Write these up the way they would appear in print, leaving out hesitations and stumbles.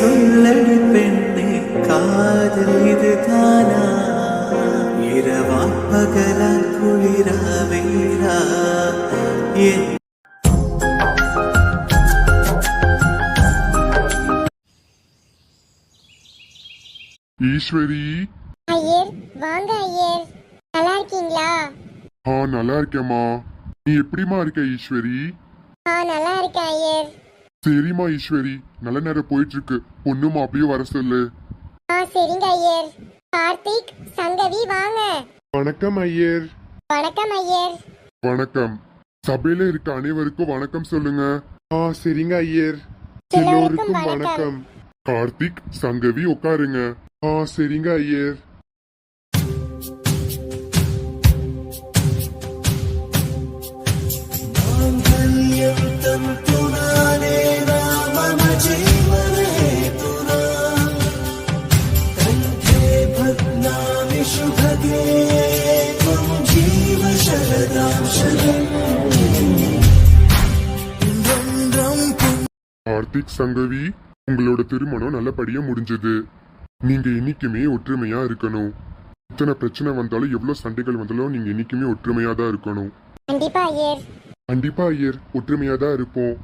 சொல்லடி பெண்ணே, காதல் இதுதானா? இரவா பகலா குளிரா வெயிலா என் ஈஸ்வரி. ஐயர் வாங்க ஐயர், நல்லா இருக்கீங்களா? நல்லா இருக்கேம்மா. நீ எப்படிமா இருக்க ஈஸ்வரி? நல்லா இருக்கேன் ஐயர். சரிம்மா ஈஸ்வரி, நல்ல நேரம் போயிட்டு இருக்கு. பொண்ணு மாப்பிளையும் வர சொல்லு. சரிங்க ஐயர். கார்த்திக், சங்கவி வாங்க. வணக்கம் ஐயர். வணக்கம் ஐயர். வணக்கம். சபையில இருக்க அனைவருக்கும் வணக்கம் சொல்லுங்க. சரிங்க ஐயர். எல்லோருக்கும் வணக்கம். கார்த்திக், சங்கவி உட்காருங்க. சரிங்க ஐயர். கார்த்திக், சங்கவி, உங்களோட திருமணம் நல்லபடியா முடிஞ்சது. நீங்க என்னைக்குமே ஒற்றுமையா இருக்கணும். இத்தனை பிரச்சனை வந்தாலும் எவ்வளவு சண்டைகள் வந்தாலும் நீங்க என்னைக்குமே ஒற்றுமையா தான் இருக்கணும். கண்டிப்பா ஐயர். கண்டிப்பா ஐயர், ஒற்றுமையா தான் இருப்போம்.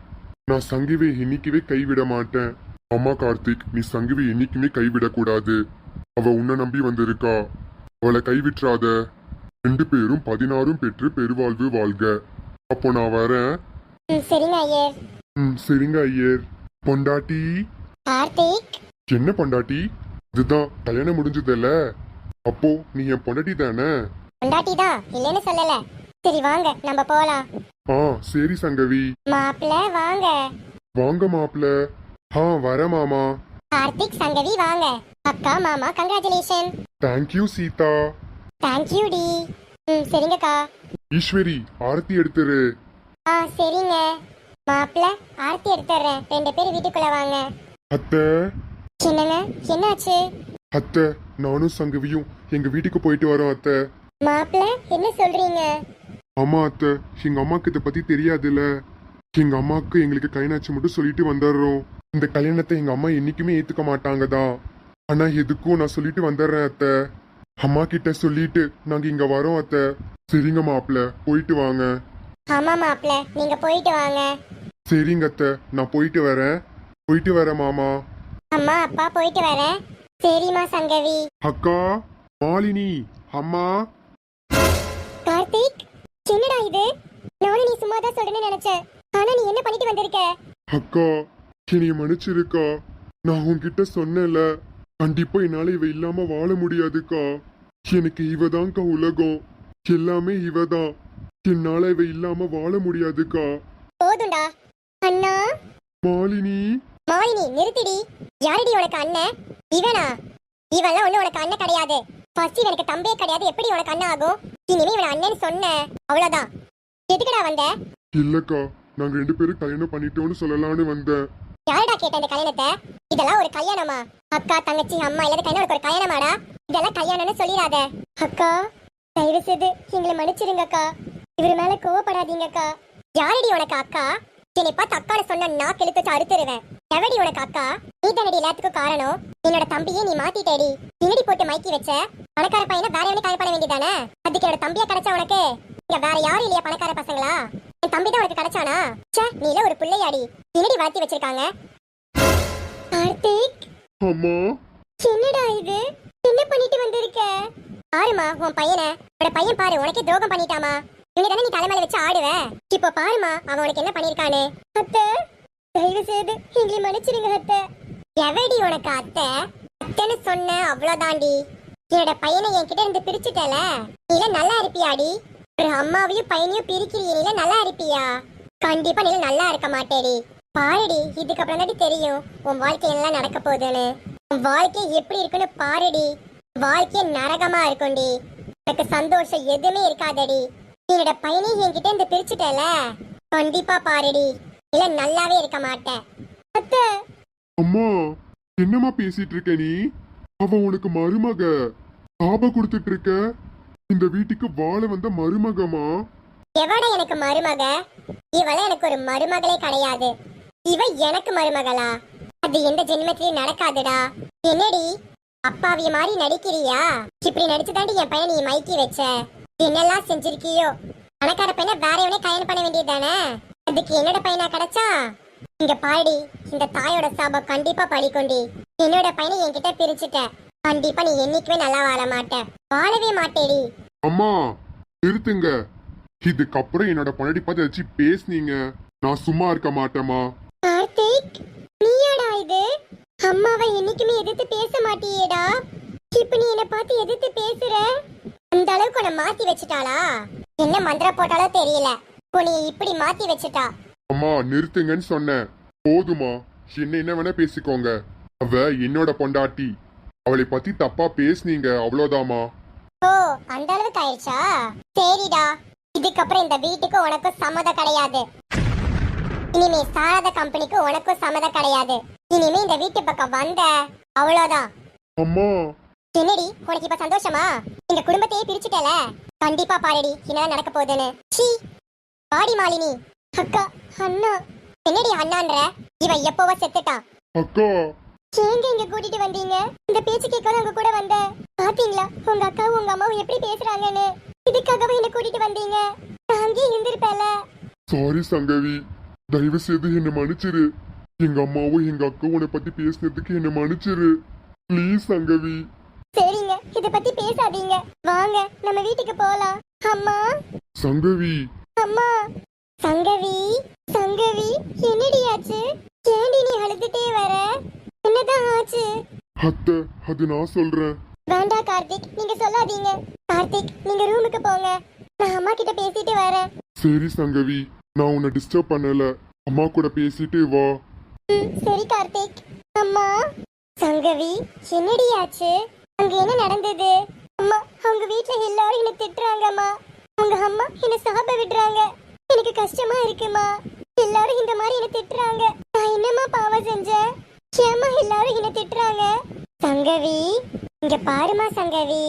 நான் சங்கவி என்னைக்குமே கைவிட மாட்டேன். அம்மா கார்த்திக், நீ சங்கவி என்னைக்குமே கைவிடக்கூடாது. அவ உன்னை நம்பி வந்திருக்கா, அவளை கைவிட்டுறாத. 2 பேரும் 16 பெற்று பெருவாழ்வு வாழ்க. அப்போ நான் வரேன். சரிங்க ஐயர். சரிங்க ஐயர். பொண்டாட்டி. கார்த்திக். என்ன பொண்டாட்டி? இதுதான் கல்யாணம் முடிஞ்சதில்ல, அப்போ நீ என் பொண்டாட்டி தானே? பொண்டாட்டி தான், இல்லைன்னு சொல்லல. சரி வாங்க நம்ம போலாம். சரி சங்கவி. மாப்பிள்ள வாங்க. வாங்க மாப்பிள்ள. வர மாமா. கார்த்திக், சங்கவி வாங்க. அக்கா மாமா கங்க்ராச்சுலேஷன். தேங்க்யூ சீதா. தேங்க்யூ டி. சரிங்கக்கா. ஈஸ்வரி, ஆரத்தி எடுத்துரு. சரிங்க. மாப்பிள்ள ஆரத்தி எடுத்துறேன். 2 பேரும் வீட்டுக்குள்ள வாங்க. அத்தை. என்னங்க, என்னாச்சு? அத்தை, நானும் சங்கவியும் எங்க வீட்டுக்கு போயிட்டு வரோம் அத்தை. மாப்பிள்ள என்ன சொல்றீங்க? ஆமா அத்தை, எங்க அம்மாக்கு இதை பத்தி தெரியாதுல்ல. எங்க அம்மாக்கு எங்களுக்கு கைநாச்சு மட்டும் சொல்லிட்டு வந்துடுறோம். இந்த கல்யாணத்தை எங்க அம்மா என்னைக்குமே ஏத்துக்க மாட்டாங்கதான். ஆனா எதுக்கும் நான் சொல்லிட்டு வந்துடுறேன் அத்தை. அம்மா கிட்ட சொல்லிட்டு நாங்க இங்க வரோம் அத்தை. சரிங்க மாப்பிள்ள, போயிட்டு வாங்க. ஆமா மாப்பிள்ள, நீங்க போயிட்டு வாங்க. சரிங்க அத்தை, நான் போயிட்டு வரேன். போயிட்டு வரேன் மாமா. அம்மா அப்பா போயிட்டு வரேன். சரிம்மா சங்கவி. அக்கா, மாலினி, அம்மா. கார்த்திக், என்னடா இது? நானும் நீ சும்மா தான் சொல்றேன்னு நினைச்சேன். ஆனா நீ என்ன பண்ணிட்டு வந்திருக்க? அக்கா, என்னைய மன்னிச்சிருக்கா. நான் உன்கிட்ட சொன்னேன்ல, கண்டிப்பா என்னால இவ இல்லாம வாழ முடியாதுக்கா. எனக்கு இவதான்க்கா உலகம், எல்லாமே இவதான். என்னால இவ இல்லாம வாழ முடியாதுக்கா. போதும்டா. அண்ணா. மாலினி. மாலினி, நிறுத்திடி. யாரடி உனக்கு அண்ணன்? இவனா? இவெல்லாம் ஒண்ணு உனக்கு அண்ணன் கிடையாது. ஃபர்ஸ்ட் எனக்கு தம்பியே கிடையாது. எப்படி உனக்கு அண்ணன் ஆகும்? இனிமே இவன் அண்ணன் சொன்ன அவ்வளவுதான். எதுக்குடா வந்த? இல்லக்கா, நாங்க 2 பேரும் கல்யாணம் பண்ணிட்டோம்னு சொல்லலாம்னு வந்தேன். யாரடா கேட்ட இந்த கல்யாணத்தை? இதெல்லாம் ஒரு கல்யாணமா? அக்கா தங்கச்சி அம்மா எல்லாரும் கையில ஒரு கல்யாணமாடா? இதெல்லாம் கல்யாணம்னு சொல்லிடாத. அக்கா தயவு செய்து எங்களை மன்னிச்சிருங்கக்கா. இவர் மேல கோவப்படாதீங்கக்கா. யாரடி உனக்கு அக்கா? என்னை பார்த்து அக்கான்னு சொன்ன நான் கெழுத்து அறுத்துருவேன். எவடி உனக்கு அக்கா? நீ தானடி எல்லாத்துக்கும் காரணம். என்னோட தம்பியை நீ மாத்திட்டேடி. பின்னாடி போட்டு மைக்கி வச்ச பணக்கார பையனை வேற எவனே கல்யாணம் பண்ண வேண்டியதானே? அதுக்கு என்னோட தம்பியா கிடைச்சா உனக்கு? இங்க வேற யாரும் இல்லையா பணக்கார பசங்களா? என் தம்பி தான் உனக்கு கிடைச்சானா? நீல ஒரு பிள்ளையாடி. பின்னாடி வளர்த்தி வச்சிருக்காங்க. கார்த்திக். அம்மா. என்னடா இது? என்ன பண்ணிட்டு வந்திருக்க? பாருமா உன் பையனை. உன்னோட பையன் பாரு, உனக்கே துரோகம் பண்ணிட்டாமா. இவனதானே நீ தலைமையில வச்சு ஆடுவ. இப்போ பாருமா அவன் உனக்கு என்ன பண்ணிருக்கானு. அத்தை தயவு செய்து எங்களை மன்னிச்சிருங்க அத்தை. எவடி உனக்கு அத்தை? அத்தைன்னு சொன்ன அவ்வளவுதாண்டி. என்னோட பையனை என்கிட்ட இருந்து பிரிச்சுட்டல, நீல நல்லா இருப்பியாடி? ஒரு அம்மாவையும் பையனையும் பிரிக்கிறிய, நீல நல்லா இருப்பியா? கண்டிப்பா நீல நல்லா இருக்க மாட்டேடி. பாருடி, இதுக்கப்புறம் தான் தெரியும் உன் வாழ்க்கை எல்லாம் நடக்க போகுதுன்னு. உன் வாழ்க்கை எப்படி இருக்குன்னு பாருடி. வாழ்க்கை நரகமா இருக்கும்டி. எனக்கு சந்தோஷம் எதுவுமே இருக்காதடி. என்னோட பையனை என்கிட்ட இருந்து பிரிச்சுட்டல, கண்டிப்பா பாருடி, இல்ல நல்லாவே இருக்க மாட்டேன். அத்தை. அம்மா, என்னம்மா பேசிட்டு இருக்க நீ? அவ உனக்கு மருமக. சாப கொடுத்துட்டு இருக்க. இந்த வீட்டுக்கு வாழ வந்த மருமகமா? எவட எனக்கு மருமக? இவள எனக்கு ஒரு மருமகளே கிடையாது. இவ எனக்கு மருமகளா? அது எந்த ஜென்மத்திலயும் நடக்காதுடா. என்னடி அப்பாவிய மாதிரி நடிக்கிறியா? இப்படி நடிச்சுதாண்டி என் பையன் நீ மைக்கி வச்ச. என்னெல்லாம் செஞ்சிருக்கியோ. பணக்கார பையனை வேற எவனே கல்யாணம் பண்ண வேண்டியதுதானே? அதுக்கு என்னோட பையனா கிடைச்சா? இங்க பாடி, இந்த தாயோட சாபம் கண்டிப்பா பழிக்கொண்டி. என்னோட பையனை என்கிட்ட பிரிச்சுட்ட. கண்டிப்பா நீ என்னைக்குமே நல்லா வாழ மாட்ட. வாழவே மாட்டேடி. அம்மா நிறுத்துங்க. இதுக்கப்புறம் என்னோட பொண்டாட்டி பார்த்து வச்சு பேசுனீங்க, நான் சும்மா இருக்க மாட்டேமா. கார்த்திக், நீயாடா இது? அம்மாவை என்னைக்குமே எதிர்த்து பேச மாட்டியேடா. இப்ப நீ என்ன பார்த்து எதிர்த்து பேசுற? அந்த அளவுக்கு உன்னை மாத்தி வச்சுட்டாளா? என்ன மந்திரம் போட்டாலோ தெரியல, உன்னை இப்படி மாத்தி வச்சுட்டா. அம்மா நிறுத்துங்கன்னு சொன்னேன். போதுமா, என்ன வேணா பேசிக்கோங்க. அவ என்னோட பொண்டாட்டி. அவளை பத்தி தப்பா பேசுனீங்க, அவ்வளவுதாமா. ஓ, அந்த அளவுக்கு ஆயிடுச்சா? சரிடா, இதுக்கப்புறம் இந்த வீட்டுக்கு உனக்கும் சம்மதம் கிடையாது. இனிமே சாரத கம்பெனிக்கு உனக்கும் சம்மதம் கிடையாது. இனிமே இந்த வீட்டு பக்கம் வந்த அவ்வளவுதான். அம்மா என்னடி உனக்கு இப்ப சந்தோஷமா? எங்க குடும்பத்தையே பிரிச்சுட்டல. கண்டிப்பா பாருடி என்ன நடக்க போகுதுன்னு. சீ, பாடி மாலினி. அக்கா, அண்ணா. என்னடி அண்ணான்ற? இவன் எப்பவோ செத்துட்டான். அக்கா, ஏங்க இங்க கூட்டிட்டு வந்தீங்க? இந்த பேச்சு கேட்க உங்க கூட வந்த. பாத்தீங்களா உங்க அக்காவும் உங்க அம்மாவும் எப்படி பேசுறாங்கன்னு? இதுக்காகவே என்ன கூட்டிட்டு வந்தீங்க? நான் அங்கேயே இருந்திருப்பேல. சாரி சங்கவி, தயவு செய்து என்ன மன்னிச்சிரு. எங்க அம்மாவும் எங்க அக்காவும் உன்னை பத்தி பேசுனதுக்கு என்ன மன்னிச்சிரு ப்ளீஸ் சங்கவி. சரிங்க, இத பத்தி பேசாதீங்க. வாங்க நம்ம வீட்டுக்கு போலாம். அம்மா. சங்கவி. அம்மா. சங்கவி. சங்கவி, என்னடி ஆச்சு? ஏண்டி நீ அழுதுட்டே வர? என்னதான் ஆச்சு? அத்தை, அது நான் சொல்றேன். வேண்டாம் கார்த்திக், நீங்க சொல்லாதீங்க. கார்த்திக், நீங்க ரூமுக்கு போங்க. நான் அம்மா கிட்ட பேசிட்டு வரேன். சரி சங்கவி, நான் உன்னை டிஸ்டர்ப் பண்ணல. அம்மா கூட பேசிட்டு வா. சரி கார்த்திக். அம்மா. சங்கவி, என்னடி ஆச்சு? அங்க என்ன நடந்தது? அம்மா, அவங்க வீட்ல எல்லாரும் என்ன திட்டுறாங்கம்மா. அவங்க அம்மா என்ன சாப விடுறாங்க. எனக்கு கஷ்டமா இருக்குமா. எல்லாரும் இந்த மாதிரி என்ன திட்டுறாங்க. நான் என்னம்மா பாவம் செஞ்சேன்? ஏம்மா எல்லாரும் என்ன திட்டுறாங்க? சங்கவி, இங்க பாருமா சங்கவி,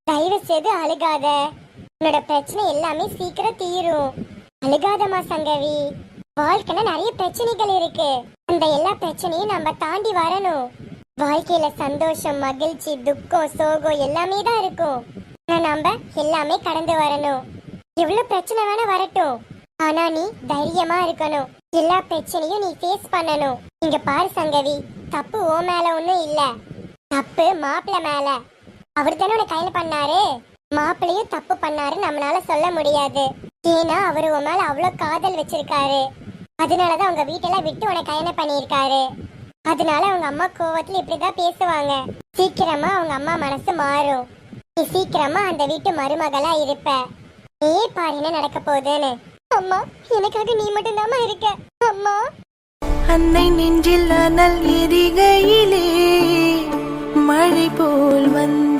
தயவு செய்து அழுகாத. உன்னோட பிரச்சனை எல்லாமே சீக்கிரம் தீரும். அழுகாதமா சங்கவி. வாழ்க்கையில நிறைய பிரச்சனைகள் இருக்கு. அந்த எல்லா பிரச்சனையும் நம்ம தாண்டி வரணும். வாழ்க்கையில சந்தோஷம், மகிழ்ச்சி, துக்கம், சோகம் எல்லாமே தான் இருக்கும். ஆனா நம்ம எல்லாமே கடந்து வரணும். எவ்வளவு பிரச்சனை வேணா வரட்டும், ஆனா நீ தைரியமா இருக்கணும். எல்லா பிரச்சனையும் நீ ஃபேஸ் பண்ணணும். இங்க பாரு சங்கவி, தப்பு ஓ மேல ஒண்ணும் இல்ல. தப்பு மாப்பிள்ள மேல. அவர் தானே உன்னை கையில பண்ணாரு. மாப்பிள்ளையும் தப்பு பண்ணாரு நம்மளால சொல்ல முடியாது. ஏன்னா அவரு உன் மேல அவ்வளவு காதல் வச்சிருக்காரு. அதனாலதான் அவங்க வீட்டெல்லாம் விட்டு உன்னை கல்யாணம் பண்ணியிருக்காரு. அதனால அவங்க அம்மா கோவத்துல இப்படிதான் பேசுவாங்க. சீக்கிரமா அவங்க அம்மா மனசு மாறும். நீ சீக்கிரமா அந்த வீட்டு மருமகளா இருப்ப. நீ பாரு என்ன நடக்க போகுதுன்னு. அம்மா, எனக்காக நீ மட்டும்தாம்மா இருக்க. அம்மா. அன்னை நெஞ்சில் அனல் எரிகையிலே மழை போல் வந்து